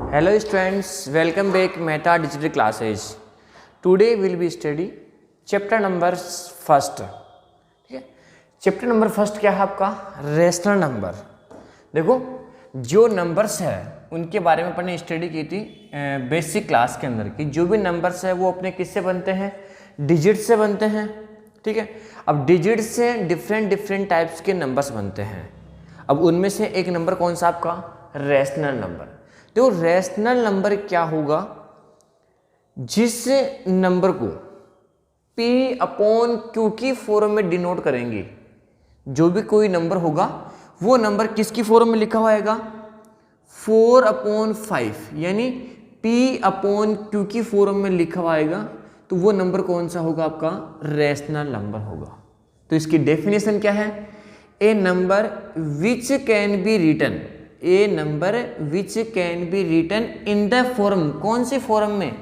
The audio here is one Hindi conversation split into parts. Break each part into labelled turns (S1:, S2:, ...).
S1: Hello students, welcome back Meta Digital Classes. Today we'll be study chapter number first. ठीक है, चैप्टर नंबर फर्स्ट क्या है आपका? Rational number. देखो जो नंबर्स है उनके बारे में अपन ने स्टडी की थी बेसिक क्लास के अंदर कि जो भी नंबर्स है वो अपने किससे बनते हैं? डिजिट से बनते हैं। ठीक है, अब डिजिट से डिफरेंट टाइप्स के नंबर्स बनते हैं। अब उनमें से एक नंबर कौन सा आपका? Rational number. तो रेशनल नंबर क्या होगा? जिस नंबर को P अपॉन Q की फॉर्म में डिनोट करेंगे। जो भी कोई नंबर होगा वो नंबर किसकी फॉर्म में लिखा हुआ आएगा? 4/5 यानी P अपॉन Q की फॉर्म में लिखा हुआ आएगा। तो वो नंबर कौन सा होगा? आपका रेशनल नंबर होगा। तो इसकी डेफिनेशन क्या है? A number which can be written, a number which can be written in the form, कौन सी फॉर्म में?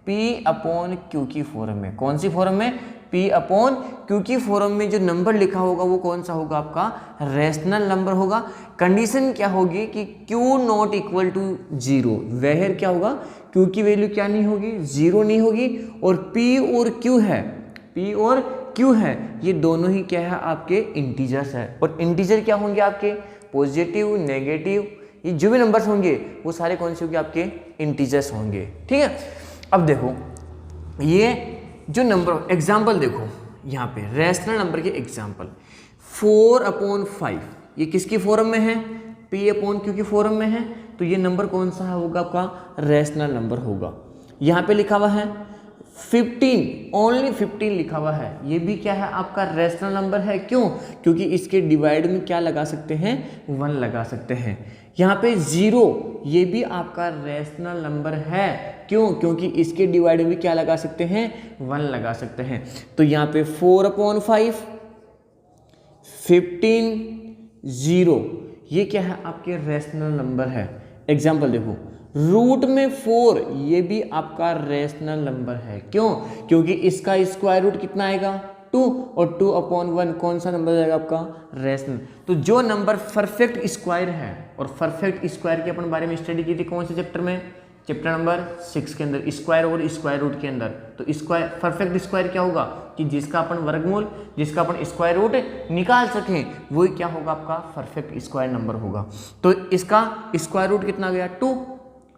S1: P अपॉन Q की फॉर्म में। कौन सी फॉर्म में? P अपॉन Q की फॉर्म में जो नंबर लिखा होगा वो कौन सा होगा? आपका रेशनल नंबर होगा। कंडीशन क्या होगी कि Q not equal to 0, where क्या होगा? Q की वैल्यू क्या नहीं होगी? 0 नहीं होगी। और P और Q है, P और Q है, ये दोनों ही क्या है? आपके इंटीजर्स है। और इंटीजर क्या होंगे? आपके पॉजिटिव, नेगेटिव, ये जो भी नंबर्स होंगे वो सारे कौन से होंगे? आपके इंटीजर्स होंगे। ठीक है, अब देखो ये जो नंबर एग्जाम्पल देखो यहाँ पे रेशनल नंबर के एग्जाम्पल 4/5, ये किसकी फॉर्म में है? P अपॉन Q की फॉर्म में है। तो ये नंबर कौन सा होगा? आपका रेशनल नंबर होगा। यहाँ पे लिखा हुआ है 15, ओनली 15 लिखा हुआ है, ये भी क्या है? आपका रेशनल नंबर है। क्यों? क्योंकि इसके डिवाइड में क्या लगा सकते हैं? 1 लगा सकते हैं। यहाँ पे 0, ये भी आपका रेशनल नंबर है। क्यों? क्योंकि इसके डिवाइड में क्या लगा सकते हैं? 1 लगा सकते हैं। तो यहाँ पे 4/5, 15, 0, ये क्या है? आपके रेशनल नंबर है। एग्जाम्पल देखो रूट में 4, ये भी आपका रेशनल नंबर है। क्यों? क्योंकि इसका स्क्वायर रूट कितना आएगा? 2, और 2/1 कौन सा नंबर जाएगा? आपका रेशनल। तो जो नंबर परफेक्ट स्क्वायर है, और परफेक्ट स्क्वायर के अपन बारे में स्टडी की थी कौन से चैप्टर में? चैप्टर नंबर 6 के अंदर, स्क्वायर और स्क्वायर रूट के अंदर। तो स्क्वायर, परफेक्ट स्क्वायर क्या होगा? कि जिसका अपन वर्गमूल, जिसका अपन स्क्वायर रूट निकाल सकें, वही क्या होगा? आपका परफेक्ट स्क्वायर नंबर होगा। तो इसका स्क्वायर रूट कितना गया? 2।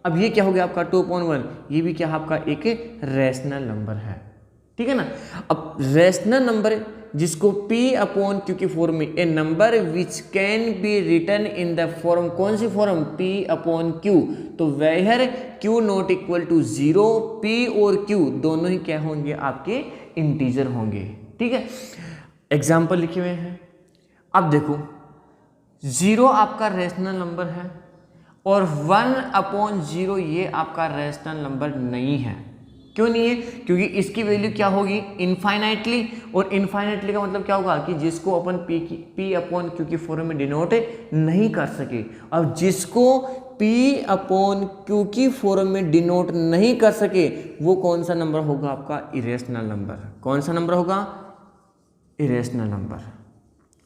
S1: अब ये क्या हो गया? आपका 2/1, ये भी क्या है? आपका एक रेशनल नंबर है। ठीक है ना। अब रेशनल नंबर जिसको P अपॉन Q की फॉर्म में, a number which can be written in the form, कौन सी फॉर्म? P upon Q। तो where Q not equal to 0, P और Q दोनों ही क्या होंगे? आपके इंटीजर होंगे। ठीक है, एग्जाम्पल लिखे हुए हैं। अब देखो 0 आपका रेशनल नंबर है और 1/0 ये आपका रेशनल नंबर नहीं है। क्यों नहीं है? क्योंकि इसकी वैल्यू क्या होगी? इनफाइनाइटली। और इनफाइनाइटली का मतलब क्या होगा? कि जिसको अपन P अपॉन Q की फॉर्म में डिनोट नहीं कर सके। अब जिसको P अपॉन Q की फॉर्म में डिनोट नहीं कर सके वो कौन सा नंबर होगा? आपका इरेशनल नंबर। कौन सा नंबर होगा? Irrational number.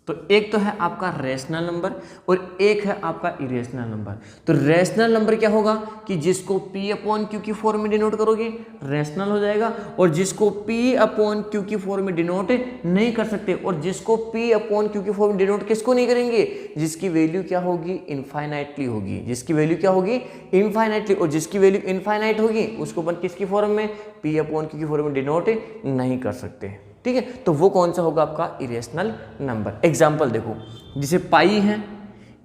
S1: तो एक तो है आपका रेशनल नंबर और एक है आपका इरेशनल नंबर। तो रेशनल नंबर क्या होगा? कि जिसको P अपॉन Q की फॉर्म में डिनोट करोगे रेशनल हो जाएगा, और जिसको P अपॉन Q की फॉर्म में डिनोट नहीं कर सकते, और जिसको P अपॉन Q की फॉर्म में डिनोट किसको नहीं करेंगे? जिसकी वैल्यू क्या होगी? इनफाइनाइटली होगी। जिसकी वैल्यू क्या होगी? इनफाइनाइटली। और जिसकी वैल्यू इनफाइनाइट होगी उसको अपन किसकी फॉर्म में? P अपॉन Q की फॉर्म में डिनोट नहीं कर सकते। ठीक है, तो वो कौन सा होगा? आपका इरेशनल नंबर। एग्जाम्पल देखो, जिसे पाई है,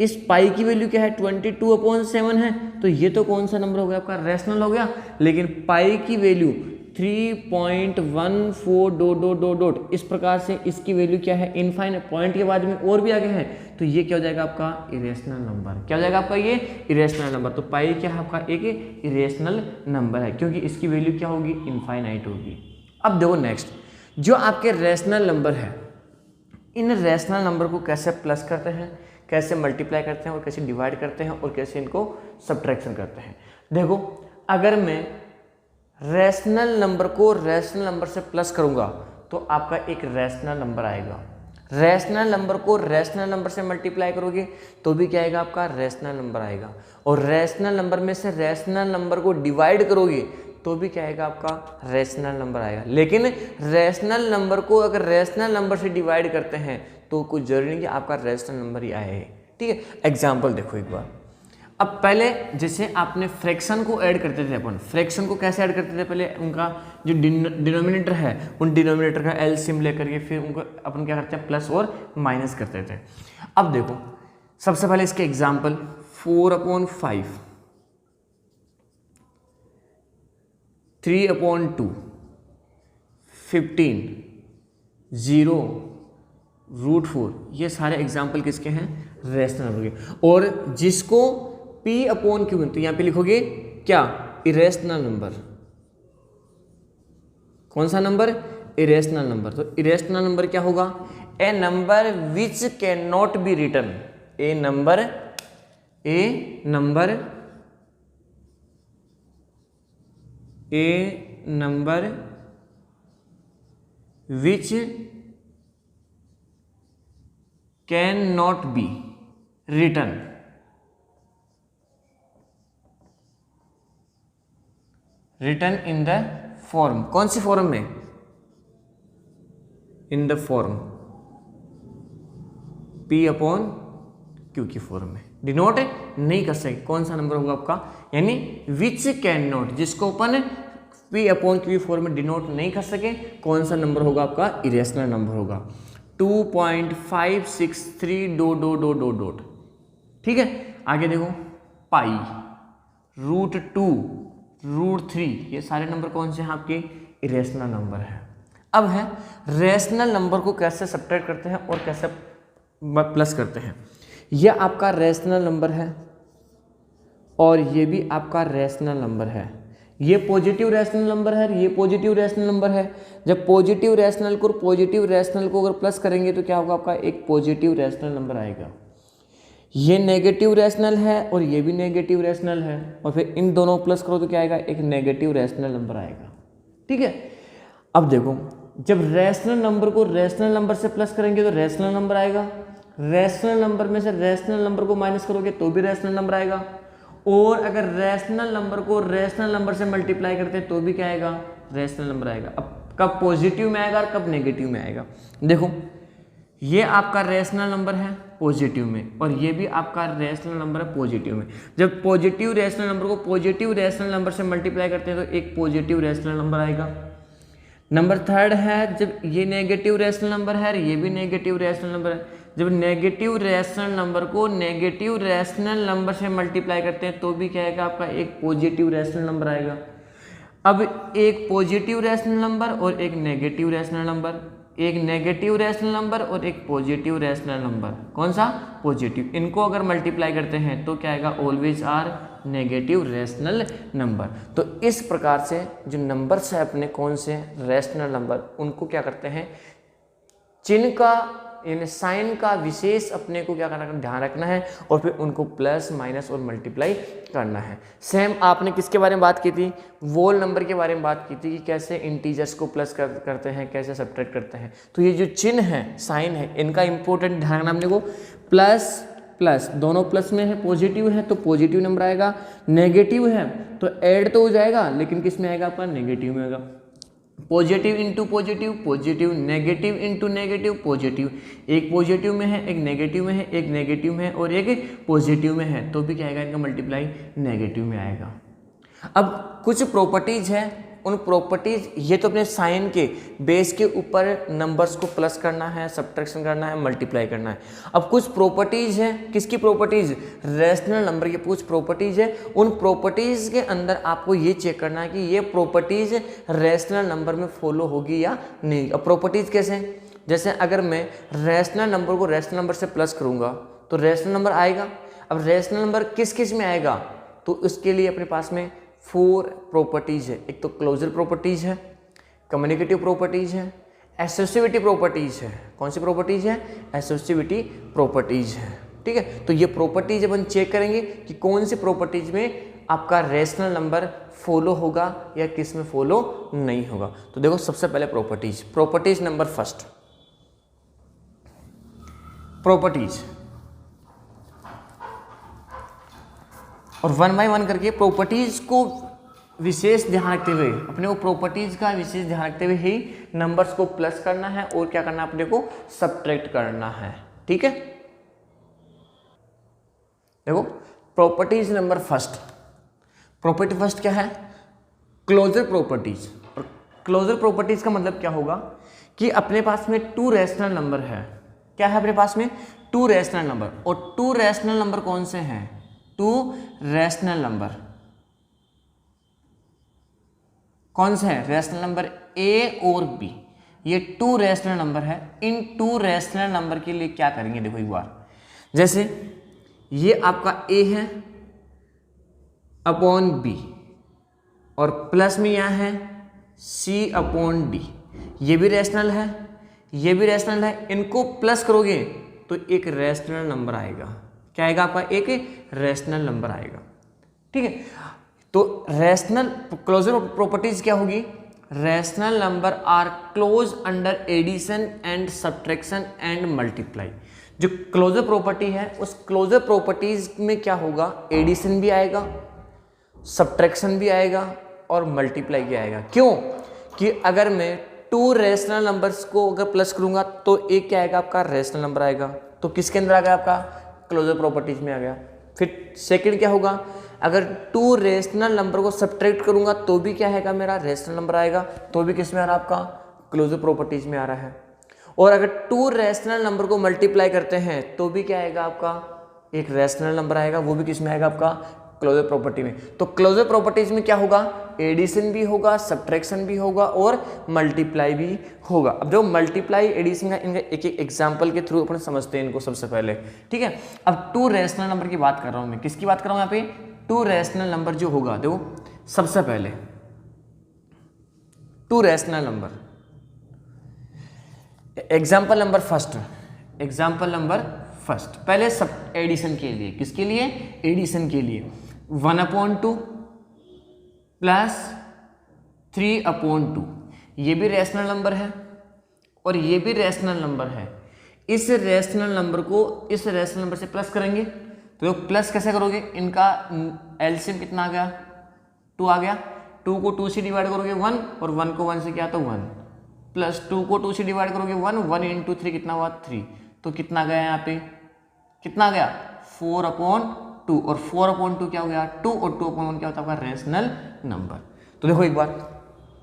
S1: इस पाई की वैल्यू क्या है? 22/7 है। तो ये तो कौन सा नंबर हो गया? आपका रेशनल हो गया। लेकिन पाई की वैल्यू 3.14 ... इस प्रकार से इसकी वैल्यू क्या है? इनफाइनाइट। पॉइंट के बाद में और भी आगे है, तो ये क्या हो जाएगा? आपका इरेशनल नंबर। क्या हो जाएगा आपका? ये इरेशनल नंबर। तो पाई क्या है? आपका एक इरेशनल नंबर है, क्योंकि इसकी वैल्यू क्या होगी? इनफाइनाइट होगी। अब देखो नेक्स्ट, जो आपके रेशनल नंबर है, इन रेशनल नंबर को कैसे प्लस करते हैं, कैसे मल्टीप्लाई करते हैं, और कैसे डिवाइड करते हैं, और कैसे इनको सब्ट्रैक्शन करते हैं। देखो अगर मैं रेशनल नंबर को रेशनल नंबर से प्लस करूंगा तो आपका एक रेशनल नंबर आएगा। रैशनल नंबर को रैशनल नंबर से मल्टीप्लाई करोगे तो भी क्या आएगा आपका रैशनल नंबर आएगा, और रैशनल नंबर में से रैशनल नंबर को डिवाइड करोगे तो भी क्या आएगा आपका रैशनल नंबर आएगा। लेकिन रैशनल नंबर को अगर रैशनल नंबर से डिवाइड करते हैं तो कुछ जरूरी नहीं कि आपका रैशनल नंबर ही आए, ठीक है। एग्जाम्पल देखो एक बार। अब पहले जैसे आपने फ्रैक्शन को ऐड करते थे, अपन फ्रैक्शन को कैसे ऐड करते थे, पहले उनका जो डिनोमिनेटर है उन डिनोमिनेटर का एलसीएम लेकर के फिर उनको अपन क्या करते हैं प्लस और माइनस करते थे। अब देखो सबसे पहले इसके एग्जाम्पल 4/5, 3/2, 15, 0, √4, ये सारे एग्जाम्पल किसके हैं रैशनल नंबर के। और जिसको P/Q, तो यहाँ पे लिखोगे क्या इरेशनल नंबर, कौन सा नंबर इरेशनल नंबर। तो इरेशनल नंबर क्या होगा, a number which can not be written, a number which can not be written in the form, कौन सी फॉर्म में, इन द फॉर्म P/Q की फॉर्म में डिनोट नहीं कर सके। कौन सा नंबर होगा आपका, यानी विच कैन नॉट, जिसको अपन P/Q फॉर्म में डिनोट नहीं कर सके, कौन सा नंबर होगा आपका इरेशनल नंबर होगा 2.563 ... ठीक है। आगे देखो पाई, √2, √3, ये सारे नंबर कौन से हैं आपके इरेशनल नंबर है। अब है रैशनल नंबर को कैसे सब्ट्रैक्ट करते हैं और कैसे प्लस करते हैं। ये आपका रैशनल नंबर है और ये भी आपका रैशनल नंबर है, ये पॉजिटिव रैशनल नंबर है, ये पॉजिटिव रैशनल नंबर है। जब पॉजिटिव रैशनल को पॉजिटिव रैशनल को अगर प्लस करेंगे तो क्या होगा आपका एक पॉजिटिव रैशनल नंबर आएगा। ये नेगेटिव रैशनल है और ये भी नेगेटिव रैशनल है, और फिर इन दोनों प्लस करो तो क्या आएगा एक नेगेटिव रैशनल नंबर आएगा, ठीक है। अब देखो जब रैशनल नंबर को रैशनल नंबर से प्लस करेंगे तो रैशनल नंबर आएगा, रैशनल नंबर में से रैशनल नंबर को माइनस करोगे तो भी रैशनल नंबर आएगा, और अगर रैशनल नंबर को रैशनल नंबर से मल्टीप्लाई करते हैं तो भी क्या आएगा रैशनल नंबर आएगा। अब कब पॉजिटिव में आएगा और कब नेगेटिव में आएगा। देखो ये आपका रैशनल नंबर है पॉजिटिव में और ये भी आपका रैशनल नंबर है पॉजिटिव में। जब पॉजिटिव रैशनल नंबर को पॉजिटिव रैशनल नंबर से मल्टीप्लाई करते हैं तो एक पॉजिटिव रैशनल नंबर आएगा। नंबर थर्ड है जब ये नेगेटिव रैशनल नंबर है, ये भी नेगेटिव रैशनल नंबर है, जब नेगेटिव रैशनल नंबर को नेगेटिव रैशनल नंबर से मल्टीप्लाई करते हैं तो भी क्या आएगा आपका एक पॉजिटिव रैशनल नंबर आएगा। अब एक पॉजिटिव रैशनल नंबर और एक नेगेटिव रैशनल नंबर, एक नेगेटिव रैशनल नंबर और एक पॉजिटिव रैशनल नंबर, कौन सा पॉजिटिव, इनको अगर मल्टीप्लाई करते हैं तो क्या आएगा always are negative rational number. तो इस प्रकार से जो नंबर्स है अपने कौन से रैशनल नंबर, उनको क्या करते हैं चिन्ह का यानी साइन का विशेष अपने को क्या करना ध्यान रखना है और फिर उनको प्लस माइनस और मल्टीप्लाई करना है। सेम आपने किसके बारे में बात की थी, वोल नंबर के बारे में बात की थी कि कैसे इंटीजर्स को प्लस करते हैं, कैसे सब्ट्रैक्ट करते हैं। तो ये जो चिन्ह है साइन है इनका इंपॉर्टेंट ध्यान रखना अपने को, प्लस प्लस दोनों प्लस में है, पॉजिटिव है तो पॉजिटिव नंबर आएगा, नेगेटिव है तो ऐड तो हो जाएगा लेकिन किस में आएगा आपका नेगेटिव में आएगा। Positive into positive, positive, negative into negative, positive, एक पॉजिटिव में है एक नेगेटिव में है, एक नेगेटिव में है और एक पॉजिटिव में है तो भी क्या आएगा इनका मल्टीप्लाई नेगेटिव में आएगा। अब कुछ प्रॉपर्टीज है, उन प्रॉपर्टीज ये तो अपने साइन के बेस के ऊपर नंबर्स को प्लस करना है, सब्ट्रैक्शन करना है, मल्टीप्लाई करना है। अब कुछ प्रॉपर्टीज है, किसकी प्रॉपर्टीज, रैशनल नंबर की कुछ प्रॉपर्टीज है, उन प्रॉपर्टीज के अंदर आपको ये चेक करना है कि ये प्रॉपर्टीज रैशनल नंबर में फॉलो होगी या नहीं। अब प्रॉपर्टीज कैसे, जैसे अगर मैं रैशनल नंबर को रैशनल नंबर से प्लस करूंगा तो रैशनल नंबर आएगा। अब रैशनल नंबर किस किस में आएगा, तो उसके लिए अपने पास में 4 प्रॉपर्टीज है। एक तो क्लोजर प्रॉपर्टीज है, कम्युनिकेटिव प्रॉपर्टीज है, एसोसिएटिविटी प्रॉपर्टीज है। कौन सी प्रॉपर्टीज है, एसोसिएटिविटी प्रॉपर्टीज है, ठीक है। तो ये प्रॉपर्टीज अपन चेक करेंगे कि कौन सी प्रॉपर्टीज में आपका रैशनल नंबर फॉलो होगा या किस में फॉलो नहीं होगा। तो देखो सबसे पहले प्रॉपर्टीज नंबर फर्स्ट, प्रॉपर्टीज, और 1 बाय 1 करके प्रॉपर्टीज को विशेष ध्यान रखते हुए, अपने को प्रॉपर्टीज का विशेष ध्यान रखते हुए ही नंबर्स को प्लस करना है और क्या करना है, अपने को सब्ट्रैक्ट करना है। ठीक है, देखो properties number first, property first क्या है, क्लोजर प्रॉपर्टीज। और क्लोजर प्रॉपर्टीज का मतलब क्या होगा कि अपने पास में 2 रैशनल नंबर है। क्या है अपने पास में, 2 रैशनल नंबर, और 2 रैशनल नंबर कौन से हैं, 2 रैशनल नंबर कौन से हैं, रैशनल नंबर ए और बी, ये 2 रैशनल नंबर है। इन 2 रैशनल नंबर के लिए क्या करेंगे, देखो एक बार, जैसे ये आपका ए है अपॉन बी, और प्लस में यहाँ है सी अपॉन डी, ये भी रैशनल है, ये भी रैशनल है। इनको प्लस करोगे तो एक रैशनल नंबर आएगा। क्या आएगा आपका, एक रैशनल नंबर आएगा। ठीक है, तो रैशनल क्लोजर प्रॉपर्टीज क्या होगी, rational number are close under addition and subtraction and multiply. जो क्लोजर प्रॉपर्टी है उस क्लोजर प्रॉपर्टीज में क्या होगा, एडिशन भी आएगा, सब्ट्रैक्शन भी आएगा और मल्टीप्लाई भी आएगा। क्यों कि अगर मैं 2 रैशनल नंबर्स को अगर प्लस करूंगा तो एक क्या आएगा, आपका रैशनल नंबर आएगा। तो किसके अंदर आ गया, आपका क्लोजर प्रॉपर्टीज में आ गया। फिर सेकंड क्या होगा, अगर 2 रैशनल नंबर को सब्ट्रैक्ट करूंगा तो भी क्या आएगा, मेरा रैशनल नंबर आएगा, तो भी किस में आ रहा है, आपका क्लोजर प्रॉपर्टीज में आ रहा है। और अगर 2 रैशनल नंबर को मल्टीप्लाई करते हैं तो भी क्या आएगा, आपका एक रैशनल नंबर आएगा, वो भी किस में आएगा, आपका क्लोजर प्रॉपर्टी में। तो क्लोजर प्रॉपर्टीज में क्या होगा, एडिशन भी होगा, सब्ट्रैक्शन भी होगा और मल्टीप्लाई भी होगा। अब जो मल्टीप्लाई एडिशन का इनका एक एक एग्जांपल के थ्रू अपन समझते हैं इनको सबसे पहले। ठीक है, अब 2 रैशनल नंबर की बात कर रहा हूं मैं, किसकी बात कर रहा हूं यहाँ पे, 2 रैशनल नंबर जो होगा, देखो सबसे पहले 2 rational number, example number first, example number first, पहले सब एडिशन के लिए, किसके लिए, एडिशन के लिए 1/2 प्लस 3/2, ये भी रैशनल नंबर है और ये भी रैशनल नंबर है। इस रैशनल नंबर को इस रैशनल नंबर से प्लस करेंगे तो प्लस कैसे करोगे, इनका एलसीएम कितना आ गया, 2 आ गया। 2 को 2 से डिवाइड करोगे 1, और 1 को 1 से क्या, तो 1, प्लस 2 को 2 से डिवाइड करोगे 1, 1 इंटू 3 कितना हुआ, 3। तो कितना गया यहाँ पे, कितना गया, 4/2, और 4/2 क्या हो गया, 2, और 2/1 क्या होता है, आपका रैशनल नंबर। तो देखो एक बार,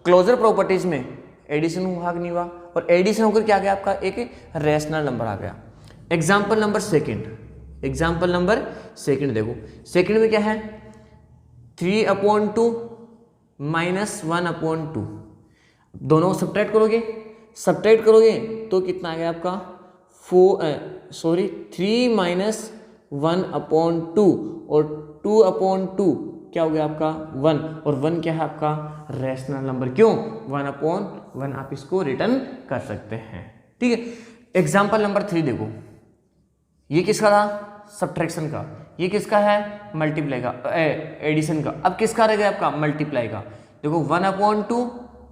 S1: क्लोजर प्रॉपर्टीज में एडिशन हुआ कि नहीं हुआ, और एडिशन होकर क्या आ गया, आपका एक रैशनल नंबर आ गया। Example number second, example number second देखो, सेकेंड में क्या है, 3/2 माइनस 1/2, दोनों सब्ट्रैक्ट करोगे, सब्ट्रैक्ट करोगे तो कितना आ गया आपका 3 माइनस 1/2, और 2/2 क्या हो गया आपका 1, और 1 क्या है आपका रैशनल नंबर। क्यों, 1/1 आप इसको रिटर्न कर सकते हैं। ठीक है, एग्जाम्पल नंबर 3 देखो, ये किसका था, सब्ट्रैक्शन का, ये किसका है, मल्टीप्लाई का, एडिशन का। अब किसका रह गया आपका, मल्टीप्लाई का। देखो 1/2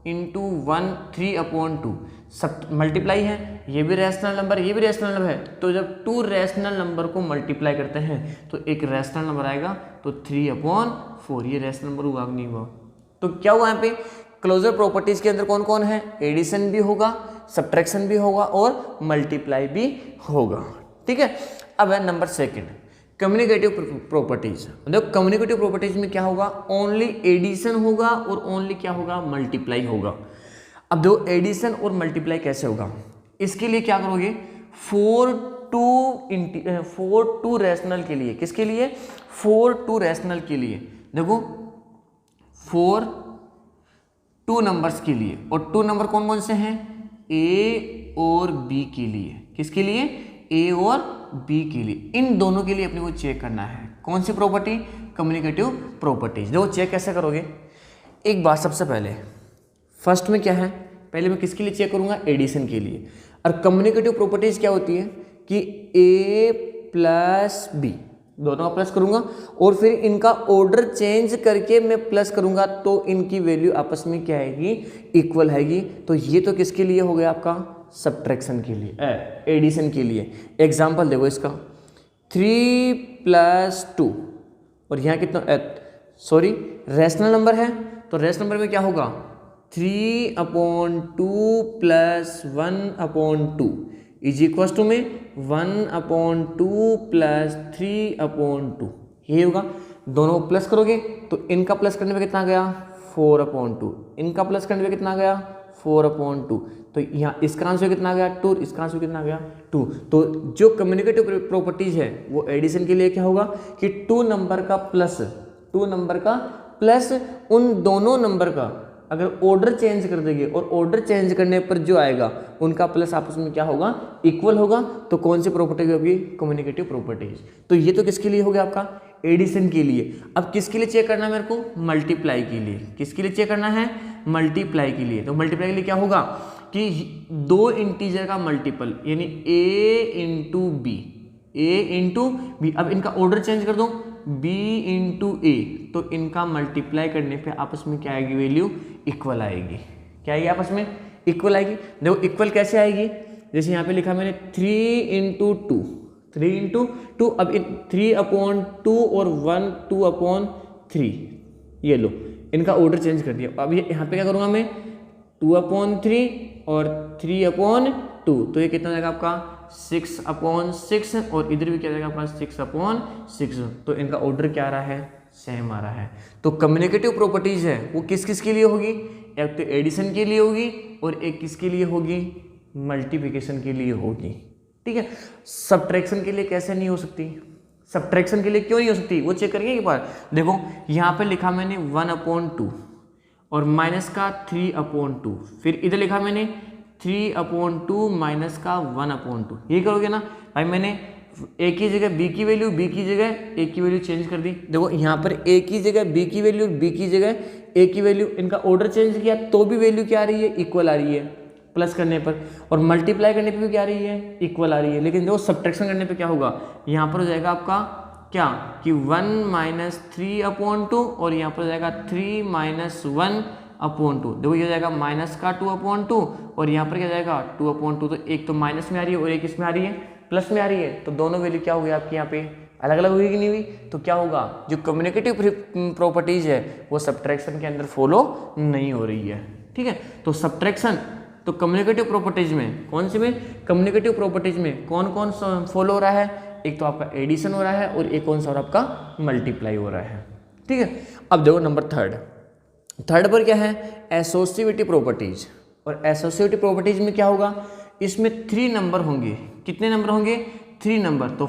S1: इंटू 1 3/2, सब मल्टीप्लाई है, ये भी रैशनल नंबर, ये भी रैशनल नंबर है। तो जब 2 रैशनल नंबर को मल्टीप्लाई करते हैं तो एक रैशनल नंबर आएगा, तो 3/4, ये रैशनल नंबर हुआ नहीं हुआ। तो क्या हुआ यहाँ पे, क्लोजर प्रॉपर्टीज के अंदर कौन कौन है, एडिशन भी होगा, सब्ट्रैक्शन भी होगा और मल्टीप्लाई भी होगा। ठीक है, अब है नंबर सेकेंड, कम्युनिकेटिव प्रॉपर्टीज। देखो कम्युनिकेटिव प्रॉपर्टीज में क्या होगा, ओनली एडिशन होगा और ओनली क्या होगा, मल्टीप्लाई होगा। अब देखो एडिशन और मल्टीप्लाई कैसे होगा, इसके लिए क्या करोगे, 4 टू रैशनल के लिए, किसके लिए, 4 टू रैशनल के लिए, देखो 4 2 नंबर्स के लिए, और 2 नंबर कौन कौन से हैं, ए और बी के लिए, किसके लिए, ए और बी के लिए, इन दोनों के लिए अपने को चेक करना है। कौन सी प्रॉपर्टी, कम्युनिकेटिव प्रॉपर्टीज। देखो चेक कैसे करोगे, एक बात सबसे पहले फर्स्ट में क्या है, पहले मैं किसके लिए चेक करूंगा, एडिशन के लिए। और कम्युनिकेटिव प्रॉपर्टीज क्या होती है कि ए प्लस बी दोनों का प्लस करूंगा, और फिर इनका ऑर्डर चेंज करके मैं प्लस करूंगा तो इनकी वैल्यू आपस में क्या आएगी, इक्वल आएगी। तो ये तो किसके लिए हो गया, आपका सब्ट्रैक्शन के लिए, एडिशन के लिए। एग्जाम्पल देखो इसका, 3+2 और यहाँ कितना, सॉरी रैशनल नंबर है, तो रैशनल नंबर में क्या होगा, 3/2 + 1/2 इज इक्वल्स टू में 1/2 + 3/2, यही होगा। दोनों को प्लस करोगे तो इनका प्लस करने पे कितना गया, 4/2, इनका प्लस करने पे कितना गया, 4/2, तो यहाँ इसका आंसर कितना गया 2, इसका आंसर कितना गया 2। तो जो कम्युनिकेटिव प्रॉपर्टीज है वो एडिशन के लिए क्या होगा कि 2 नंबर का प्लस उन दोनों नंबर का अगर ऑर्डर चेंज कर देंगे और ऑर्डर चेंज करने पर जो आएगा उनका प्लस आपस में क्या होगा, इक्वल होगा। तो कौन सी प्रॉपर्टी होगी, कम्युनिकेटिव प्रॉपर्टीज। तो ये तो किसके लिए हो गया आपका, एडिशन के लिए। अब किसके लिए चेक करना है मेरे को, मल्टीप्लाई के लिए। किसके लिए चेक करना है, मल्टीप्लाई के लिए। तो मल्टीप्लाई के लिए क्या होगा कि 2 इंटीजर का मल्टीपल यानी a इंटू बी, अब इनका ऑर्डर चेंज कर दो, b इंटू ए, तो इनका मल्टीप्लाई करने पे आपस में क्या आएगी, वैल्यू इक्वल आएगी। क्या आएगी, आपस में इक्वल आएगी। देखो इक्वल कैसे आएगी, जैसे यहाँ पे लिखा मैंने 3 × 2, अब 3/2 और 1 2/3, ये लो इनका ऑर्डर चेंज कर दिया। अब यहाँ पे क्या करूँगा मैं, 2/3 और 3/2, तो ये कितना जाएगा आपका 6/6, और इधर भी क्या जाएगा आपका 6/6। तो इनका ऑर्डर क्या आ रहा है, सेम आ रहा है। तो कम्युनिकेटिव प्रॉपर्टीज है वो किस किस के लिए होगी, एक तो एडिशन के लिए होगी और एक किसके लिए होगी, मल्टीप्लिकेशन के लिए होगी। ठीक है, सब्ट्रैक्शन के लिए कैसे नहीं हो सकती, सब्ट्रैक्शन के लिए क्यों नहीं हो सकती वो चेक करेंगे एक बार। देखो यहाँ पे लिखा मैंने 1/2 और माइनस का 3/2, फिर इधर लिखा मैंने 3/2 माइनस का 1/2, ये करोगे ना भाई। मैंने a की जगह b की वैल्यू, b की जगह a की वैल्यू चेंज कर दी। देखो यहाँ पर a की जगह b की वैल्यू, b की जगह a की वैल्यू, इनका ऑर्डर चेंज किया तो भी वैल्यू क्या आ रही है, इक्वल आ रही है प्लस करने पर, और मल्टीप्लाई करने पे भी क्या आ रही है, इक्वल आ रही है। लेकिन देखो सब्ट्रैक्शन करने पे क्या होगा, यहाँ पर हो जाएगा आपका क्या कि 1 - 3/2 और यहाँ पर हो जाएगा 3 - 1/2। देखो ये हो जाएगा माइनस का 2/2 और यहाँ पर क्या जाएगा 2/2। तो एक तो माइनस में आ रही है और एक इसमें आ रही है, प्लस में आ रही है। तो दोनों वैल्यू क्या हो गई आपकी यहाँ पे, अलग अलग हुई कि नहीं हुई। तो क्या होगा, जो कम्युनिकेटिव प्रॉपर्टीज है वो सब्ट्रैक्शन के अंदर फॉलो नहीं हो रही है। ठीक है, तो सब्ट्रैक्शन तो कम्युनिकेटिव प्रॉपर्टीज में कौन सी में, कम्युनिकेटिव प्रॉपर्टीज में कौन कौन फॉलो हो रहा है, एक तो आपका एडिशन हो रहा है और एक कौन सा और आपका मल्टीप्लाई हो रहा है। ठीक है, अब देखो नंबर थर्ड पर क्या है, एसोसिएटिव प्रॉपर्टीज। और एसोसिएटिव प्रॉपर्टीज में क्या होगा, इसमें 3 नंबर होंगे। कितने नंबर होंगे, 3 नंबर। तो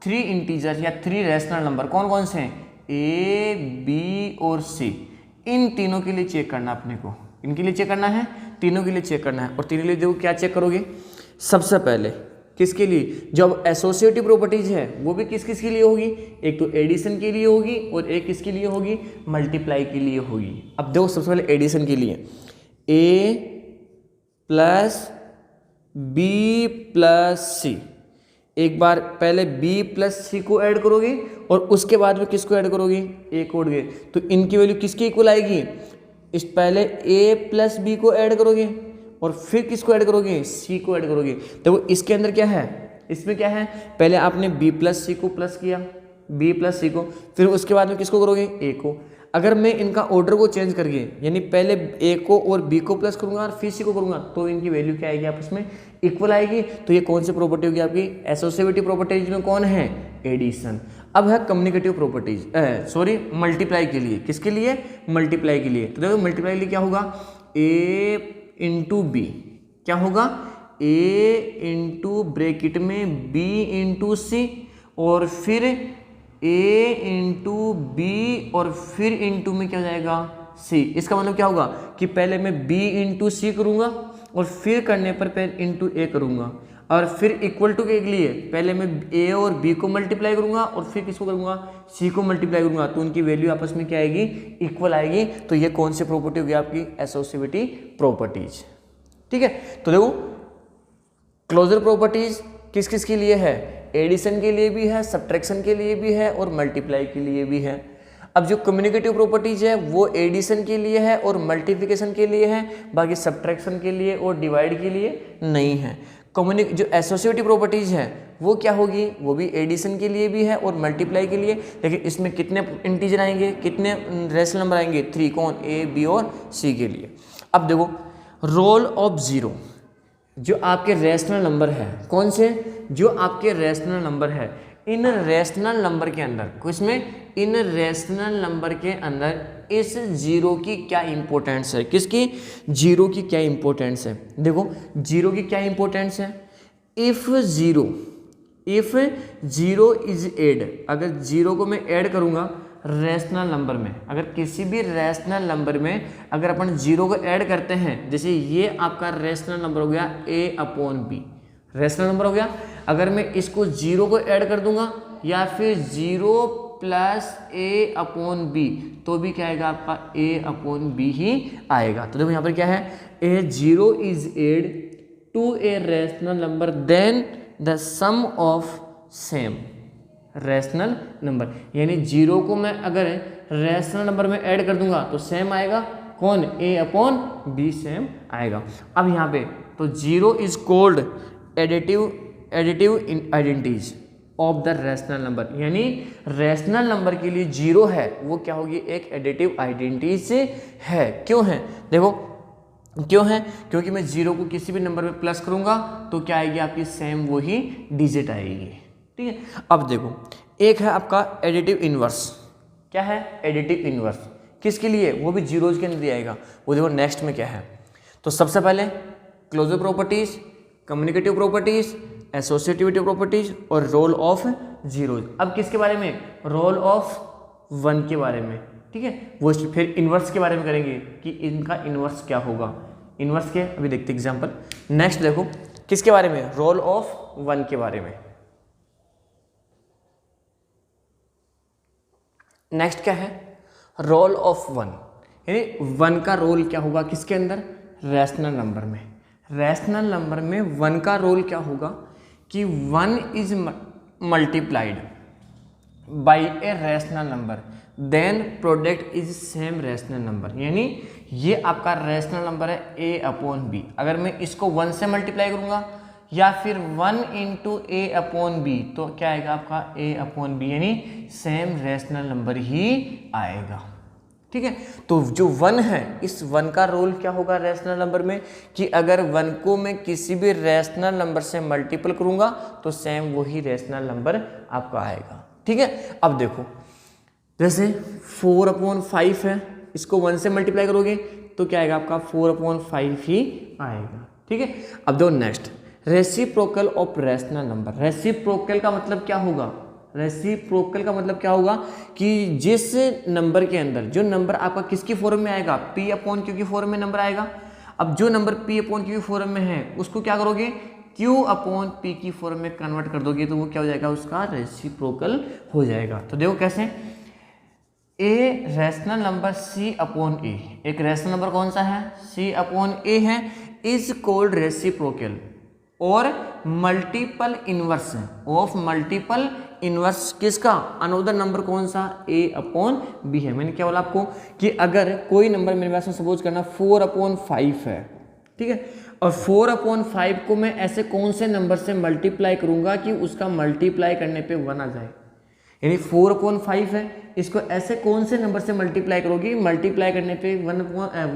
S1: 3 इंटीजर या 3 रैशनल नंबर कौन कौन से हैं, ए बी और सी। इन तीनों के लिए चेक करना अपने को, इनके लिए चेक करना है, तीनों के लिए चेक करना है। और तीनों के लिए देखो क्या चेक करोगे, सबसे पहले किसके लिए, जब एसोसिएटिव प्रॉपर्टीज है वो भी किस किस के लिए होगी, एक तो एडिशन के लिए होगी और एक किसके लिए होगी, मल्टीप्लाई के लिए होगी। अब देखो सबसे पहले एडिशन के लिए, a + b + c, एक बार पहले b + c को ऐड करोगे और उसके बाद में किसको ऐड करोगे, a को ऐड, तो इनकी वैल्यू किसके इक्वल आएगी, इस पहले a + b को ऐड करोगे और फिर किसको ऐड करोगे, c को ऐड करोगे। देखो इसके अंदर क्या है, इसमें क्या है, पहले आपने b + c को प्लस किया, b + c को, फिर उसके बाद में किसको करोगे, a को। अगर मैं इनका ऑर्डर को चेंज करके यानी पहले a को और b को प्लस करूंगा और फिर c को करूंगा तो इनकी वैल्यू क्या आएगी, आपस में इक्वल आएगी। तो ये कौन सी प्रॉपर्टी होगी आपकी, एसोसिएटिव प्रॉपर्टीज में कौन है, एडिशन। अब है कम्युनिकेटिव प्रॉपर्टीज, सॉरी मल्टीप्लाई के लिए, किसके लिए, मल्टीप्लाई के लिए। तो देखो मल्टीप्लाई के लिए क्या होगा, a × b, क्या होगा, a इंटू ब्रैकेट में b × c और फिर a × b और फिर इंटू में क्या हो जाएगा, c। इसका मतलब क्या होगा कि पहले मैं b × c करूंगा और फिर करने पर पहले इंटू a करूंगा और फिर इक्वल टू के लिए पहले मैं a और b को मल्टीप्लाई करूंगा और फिर किसको करूंगा, c को मल्टीप्लाई करूंगा। तो उनकी वैल्यू आपस में क्या आएगी, इक्वल आएगी। तो ये कौन सी प्रॉपर्टी होगी आपकी, एसोसिएटिव प्रॉपर्टीज। ठीक है, तो देखो क्लोजर प्रॉपर्टीज किस किस के लिए है, एडिशन के लिए भी है, सब्ट्रैक्शन के लिए भी है और मल्टीप्लाई के लिए भी है। अब जो कम्युनिकेटिव प्रॉपर्टीज है वो एडिशन के लिए है और मल्टीप्लिकेशन के लिए है, बाकी सब्ट्रैक्शन के लिए और डिवाइड के लिए नहीं है। जो एसोसिएटिव प्रॉपर्टीज है वो क्या होगी, वो भी एडिशन के लिए भी है और मल्टीप्लाई के लिए, लेकिन इसमें कितने इंटीजर आएंगे, कितने रेशनल नंबर आएंगे, 3, कौन, ए, बी और सी के लिए। अब देखो रोल ऑफ जीरो, जो आपके रेशनल नंबर है, कौन से, जो आपके रेशनल नंबर है, इन रेशनल नंबर के अंदर, किसमें, इन रेशनल नंबर के अंदर इस जीरो की क्या इंपॉर्टेंस है, किसकी, जीरो की क्या इंपॉर्टेंस है। देखो जीरो की क्या इंपॉर्टेंस है, इफ जीरो इज एड, अगर जीरो को मैं ऐड करूंगा रेशनल नंबर में, अगर किसी भी रेशनल नंबर में अगर अपन जीरो को ऐड करते हैं, जैसे ये आपका रेशनल नंबर हो गया a/b, रेशनल नंबर हो गया, अगर मैं इसको जीरो को ऐड कर दूंगा या फिर 0 + a/b, तो भी क्या आएगा आपका a/b ही आएगा। तो देखो यहाँ पर क्या है, a zero is add to a rational number then the sum of same rational number, यानी जीरो को मैं अगर रेशनल नंबर में ऐड कर दूंगा तो सेम आएगा, कौन, a/b सेम आएगा। अब यहाँ पे तो zero is called additive identities of the rational number, यानी रेशनल नंबर के लिए जीरो है वो क्या होगी, एक एडिटिव आइडेंटिटीज है। क्यों है, देखो क्यों है, क्योंकि मैं जीरो को किसी भी नंबर में प्लस करूंगा तो क्या आएगी आपकी, सेम वही डिजिट आएगी, ठीक है। अब देखो एक है आपका एडिटिव इनवर्स, क्या है, एडिटिव इनवर्स, किसके लिए, वो भी जीरोज के अंदर आएगा, वो देखो नेक्स्ट में क्या है। तो सबसे पहले closure properties, communicative properties, associativity properties और रोल ऑफ जीरोज। अब किसके बारे में, रोल ऑफ 1 के बारे में, ठीक है। वो फिर इनवर्स के बारे में करेंगे कि इनका इनवर्स क्या होगा, इनवर्स के अभी देखते एग्जांपल। नेक्स्ट देखो किसके बारे में, रोल ऑफ 1 के बारे में। नेक्स्ट क्या है, रोल ऑफ 1, यानी 1 का रोल क्या होगा, किसके अंदर, रेशनल नंबर में। रेशनल नंबर में 1 का रोल क्या होगा कि 1 is multiplied by a rational number then product is same rational number, यानी ये आपका रेशनल नंबर है a/b, अगर मैं इसको 1 से मल्टीप्लाई करूंगा या फिर 1 × a/b तो क्या आएगा आपका a/b, यानी सेम रेशनल नंबर ही आएगा, ठीक है। तो जो 1 है, इस 1 का रोल क्या होगा रेशनल नंबर में कि अगर 1 को मैं किसी भी रेशनल नंबर से मल्टीपल करूंगा तो सेम वही रेशनल नंबर आपका आएगा, ठीक है। अब देखो जैसे 4/5 है, इसको 1 से मल्टीप्लाई करोगे तो क्या आएगा आपका 4/5 ही आएगा, ठीक है। अब देखो next, reciprocal of rational number. Reciprocal का मतलब क्या होगा, रेसिप्रोकल का मतलब क्या होगा कि जिस नंबर के अंदर, जो नंबर आपका किसकी फॉर्म में आएगा, p/q की फॉर्म में नंबर आएगा। अब जो नंबर p/q फॉर्म में है उसको क्या करोगे, q/p की फॉर्म में कन्वर्ट कर दोगे तो वो क्या हो जाएगा, उसका रेसिप्रोकल हो जाएगा। तो देखो कैसे, ए रैशनल नंबर c/a, एक रैशनल नंबर कौन सा है, c/a है, इज कॉल्ड रेसिप्रोकल और multiple inverse of multiple inverse किसका, अनदर नंबर कौन सा, a/b है। मैंने क्या बोला आपको कि अगर कोई नंबर मेरे पास में सपोज करना 4/5 है, ठीक है, और 4/5 को मैं ऐसे कौन से नंबर से मल्टीप्लाई करूंगा कि उसका मल्टीप्लाई करने पे 1 आ जाए, यानी 4/5 है, इसको ऐसे कौन से नंबर से मल्टीप्लाई करोगी, मल्टीप्लाई करने पे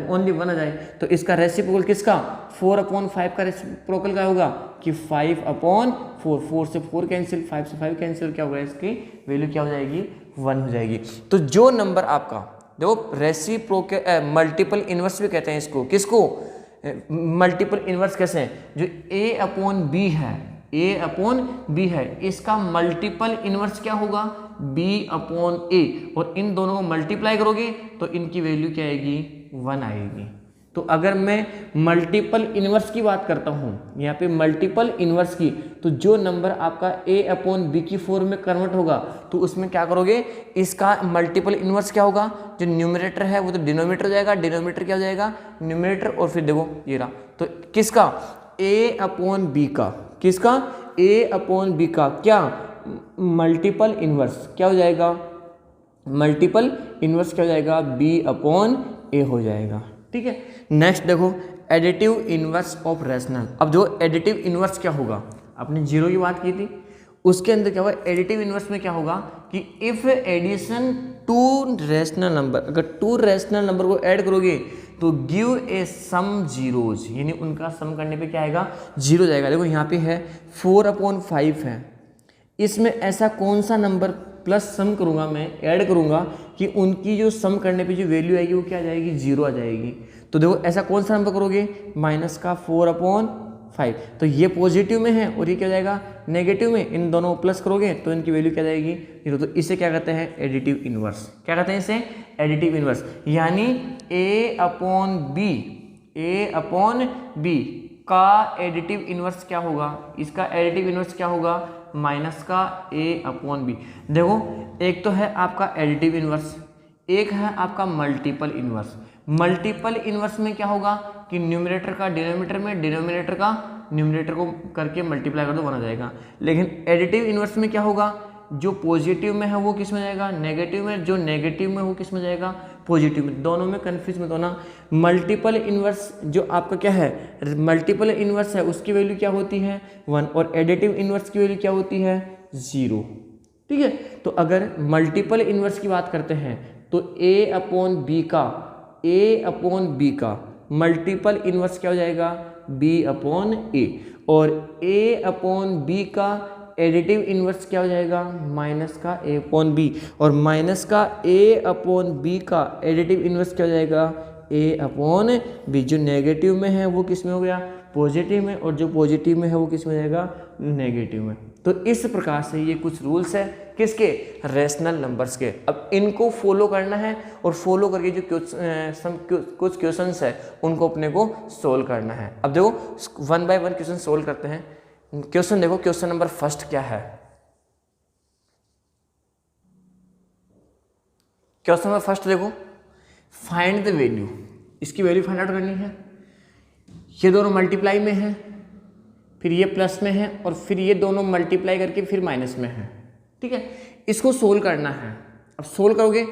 S1: ओनली 1 आ जाए, तो इसका रेसिप्रोकल किसका, 4/5 का रेसिप्रोकल क्या होगा कि 5/4, 4 से 4 कैंसिल, 5 से 5 कैंसिल, क्या होगा, इसकी वैल्यू क्या हो जाएगी, 1 हो जाएगी। तो जो नंबर आपका, देखो रेसिप्रोकल मल्टीपल इनवर्स भी कहते हैं इसको, किसको, मल्टीपल इनवर्स कैसे हैं, जो a/b है, a/b है, इसका मल्टीपल इनवर्स क्या होगा, b/a, और इन दोनों को मल्टीप्लाई करोगे तो इनकी वैल्यू क्या आएगी, 1 आएगी। तो अगर मैं मल्टीपल इनवर्स की बात करता हूँ, यहाँ पे मल्टीपल इनवर्स की, तो जो नंबर आपका a/b की फॉर्म में कन्वर्ट होगा तो उसमें क्या करोगे, इसका मल्टीपल इनवर्स क्या होगा, जो न्यूमरेटर है वो तो डिनोमिनेटर हो जाएगा, डिनोमिनेटर क्या हो जाएगा, न्यूमरेटर, और फिर देखो ये रहा, तो किसका, a/b का, किसका, a/b का क्या मल्टीपल इनवर्स क्या हो जाएगा, मल्टीपल इन्वर्स क्या हो जाएगा, बी अपॉन ए हो जाएगा। ठीक है, नेक्स्ट देखो एडिटिव इन्वर्स ऑफ रैशनल। अब जो एडिटिव इन्वर्स क्या होगा, आपने जीरो की बात की थी, उसके अंदर क्या होगा, एडिटिव इन्वर्स में क्या होगा कि if addition two rational number, अगर टू रैशनल नंबर को ऐड करोगे तो गिव ए सम जीरोज, यानी उनका सम करने पे क्या आएगा, जीरो जाएगा। देखो यहाँ पे है 4/5 है, इसमें ऐसा कौन सा नंबर प्लस सम करूंगा मैं, ऐड करूंगा कि उनकी जो सम करने पे जो वैल्यू आएगी वो क्या आ जाएगी, जीरो आ जाएगी। तो देखो ऐसा कौन सा नंबर करोगे, माइनस का 4/5, तो ये पॉजिटिव में है और ये क्या हो जाएगा, नेगेटिव में, इन दोनों प्लस करोगे तो इनकी वैल्यू क्या जाएगी, जीरो। तो इसे क्या कहते हैं, एडिटिव इनवर्स। क्या कहते हैं इसे, एडिटिव इनवर्स। यानी ए अपॉन बी का एडिटिव इनवर्स क्या होगा, इसका एडिटिव इनवर्स क्या होगा, माइनस का ए अपॉन बी। देखो एक तो है आपका एडिटिव इनवर्स, एक है आपका मल्टीपल इनवर्स। मल्टीपल इनवर्स में क्या होगा कि न्यूमरेटर का डिनोमिनेटर में, डिनोमिनेटर का न्यूमरेटर को करके मल्टीप्लाई कर दो, बना जाएगा। लेकिन एडिटिव इनवर्स में क्या होगा, जो पॉजिटिव में है वो किस में जाएगा, नेगेटिव में, जो नेगेटिव में वो किस में जाएगा, पॉजिटिव में। दोनों में कंफ्यूज मत होना। मल्टीपल इनवर्स जो आपका क्या है, मल्टीपल इनवर्स है, उसकी वैल्यू क्या होती है 1, और एडिटिव इनवर्स की वैल्यू क्या होती है 0। ठीक है, तो अगर मल्टीपल इनवर्स की बात करते हैं तो ए अपॉन बी का मल्टीपल इनवर्स क्या हो जाएगा, बी अपॉन ए, और ए अपॉन बी का एडिटिव इनवर्स क्या हो जाएगा, माइनस का ए अपॉन बी, और माइनस का ए अपॉन बी का एडिटिव इनवर्स क्या हो जाएगा, ए अपॉन बी। जो नेगेटिव में है वो किस में हो गया, पॉजिटिव में, और जो पॉजिटिव में है वो किस में जाएगा, नेगेटिव में। तो इस प्रकार से ये कुछ रूल्स है किसके, रैशनल नंबर्स के। अब इनको फॉलो करना है और फॉलो करके जो कुछ क्वेश्चंस है उनको अपने को सोल्व करना है। अब देखो 1 बाय 1 क्वेश्चन सोल्व करते हैं। क्वेश्चन देखो, क्वेश्चन नंबर फर्स्ट क्या है, क्वेश्चन नंबर फर्स्ट देखो, फाइंड द वैल्यू, इसकी वैल्यू फाइंड आउट करनी है। ये दोनों मल्टीप्लाई में है, फिर ये प्लस में है, और फिर ये दोनों मल्टीप्लाई करके फिर माइनस में है। ठीक है, इसको सोल्व करना है। अब सोल्व करोगे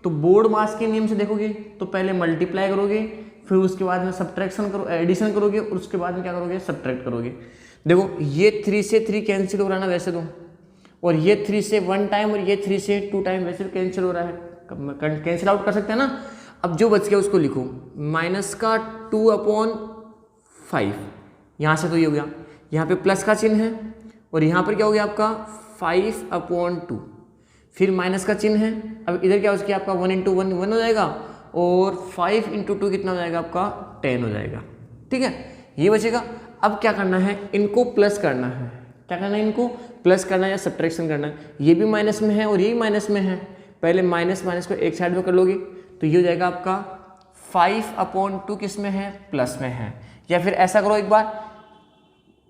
S1: तो बोर्ड मास के नियम से देखोगे तो पहले मल्टीप्लाई करोगे, फिर उसके बाद में सब्ट्रैक्शन करो, एडिशन करोगे, और उसके बाद में क्या करोगे, सब्ट्रैक्ट करोगे। देखो ये 3 से 3 कैंसिल हो रहा है ना वैसे तो, और ये 3 से 1 टाइम और ये 3 से 2 टाइम वैसे भी कैंसिल हो रहा है, कैंसिल आउट कर सकते हैं ना। अब जो बच गया उसको लिखो, माइनस का 2/5, यहाँ से तो ये हो गया, यहाँ पे प्लस का चिन्ह है, और यहाँ पर क्या हो गया आपका 5/2, फिर माइनस का चिन्ह है। अब इधर क्या हो गया आपका 1 × 1 1 हो जाएगा, और 5 × 2 कितना हो जाएगा आपका 10 हो जाएगा। ठीक है, ये बचेगा। अब क्या करना है, इनको प्लस करना है। क्या करना है, इनको प्लस करना है या सब्ट्रैक्शन करना है। ये भी माइनस में है और ये भी माइनस में है, पहले माइनस माइनस को एक साइड में कर लोगे तो ये हो जाएगा आपका 5/2 किस में है, प्लस में है। या फिर ऐसा करो एक बार,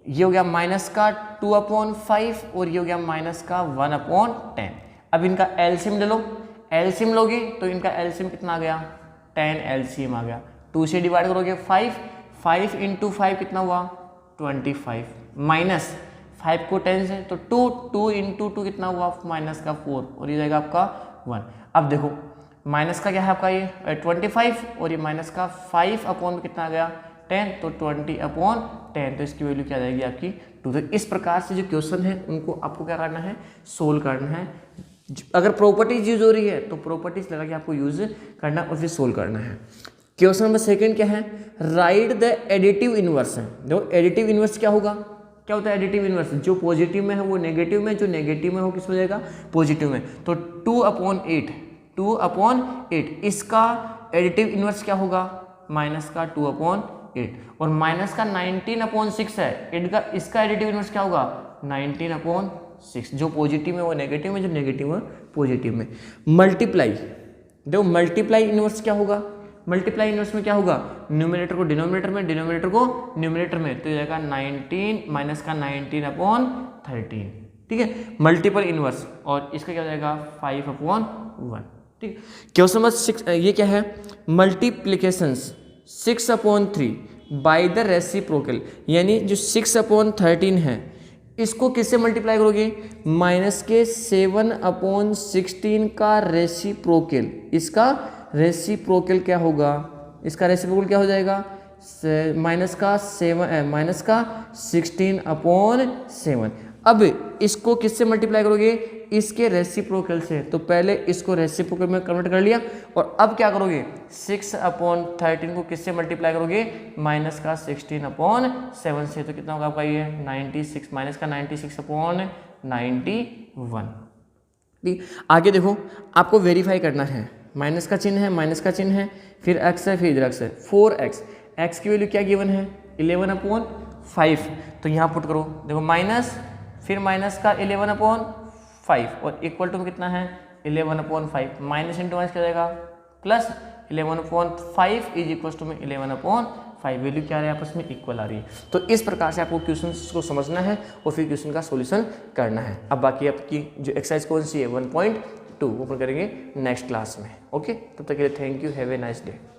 S1: ये हो गया माइनस का 2/5 और ये हो गया माइनस का 1/10। अब इनका एलसीएम ले लो, एलसीएम लोगे तो इनका एलसीएम कितना आ गया, 10 एलसीएम आ गया। 2 से डिवाइड करोगे 5 × 5 कितना हुआ 25, माइनस 5 को 10 से तो 2 × 2 कितना हुआ माइनस का 4, और ये जाएगा आपका 1। अब देखो माइनस का क्या है आपका ये 25, और ये माइनस का 5/में कितना आ गया 10, तो 20/10, तो इसकी वैल्यू क्या आ जाएगी आपकी 2। तो इस प्रकार से जो क्वेश्चन है उनको आपको क्या करना है, सोल्व करना है। अगर प्रॉपर्टीज यूज हो रही है तो प्रॉपर्टीज लगा के आपको यूज करना और फिर सोल्व करना है। क्वेश्चन नंबर सेकंड क्या है, राइट द एडिटिव इनवर्स है। देखो एडिटिव इनवर्स क्या होगा, क्या होता है एडिटिव इनवर्स, जो पॉजिटिव में है वो नेगेटिव में, जो नेगेटिव में हो किस में जाएगा, पॉजिटिव में। तो 2/8 इसका एडिटिव इनवर्स क्या होगा, माइनस का 2/8, और माइनस का 19/6 है, इसका एडिटिव इनवर्स क्या होगा 19/6। जो पॉजिटिव में वो नेगेटिव में, जो नेगेटिव में पॉजिटिव में। मल्टीप्लाई, देखो मल्टीप्लाई इनवर्स क्या होगा, मल्टीप्लाई इनवर्स में क्या होगा, न्यूमरेटर को डिनोमिनेटर में, डिनोमिनेटर को न्यूमरेटर में, तो जाएगा 19 माइनस का 19/13। ठीक है, मल्टीपल इनवर्स, और इसका क्या हो जाएगा 5/1। ठीक, क्वेश्चन नंबर 6 ये क्या है, मल्टीप्लीकेशंस 6/3 बाय द रेसिप्रोकल, यानी जो 6/13 है इसको किससे मल्टीप्लाई करोगे, माइनस के 7/16 का रेसिप्रोकल, इसका रेसिप्रोकल क्या होगा, इसका रेसिप्रोकल क्या हो जाएगा, माइनस का 16/7। अब इसको किससे मल्टीप्लाई करोगे, इसके रेसिप्रोकल से, तो पहले इसको रेसिप्रोकल में कन्वर्ट कर लिया, और अब क्या करोगे 6/13 को किससे मल्टीप्लाई करोगे, माइनस का 16/7 से, तो कितना होगा आपका ये 96, माइनस का 96/91। ठीक, आगे देखो आपको वेरीफाई करना है, माइनस का चिन्ह है, माइनस का चिन्ह है, फिर x है, फिर इधर x है, 4x, x की वैल्यू क्या गिवन है 11/5, तो यहाँ पुट करो, देखो माइनस, फिर माइनस का 11/5 और इक्वल टू में कितना है 11/5, माइनस इंटू माइनस क्या जाएगा प्लस 11/5 इज इक्वल टू में 11/5, वैल्यू क्या आ रही है आपस में इक्वल आ रही है। तो इस प्रकार से आपको क्वेश्चन को समझना है और फिर क्वेश्चन का सॉल्यूशन करना है। अब बाकी आपकी जो एक्सरसाइज कौन सी है 1.2 ओपन करेंगे नेक्स्ट क्लास में। ओके, तब तक के लिए thank you, have a nice day.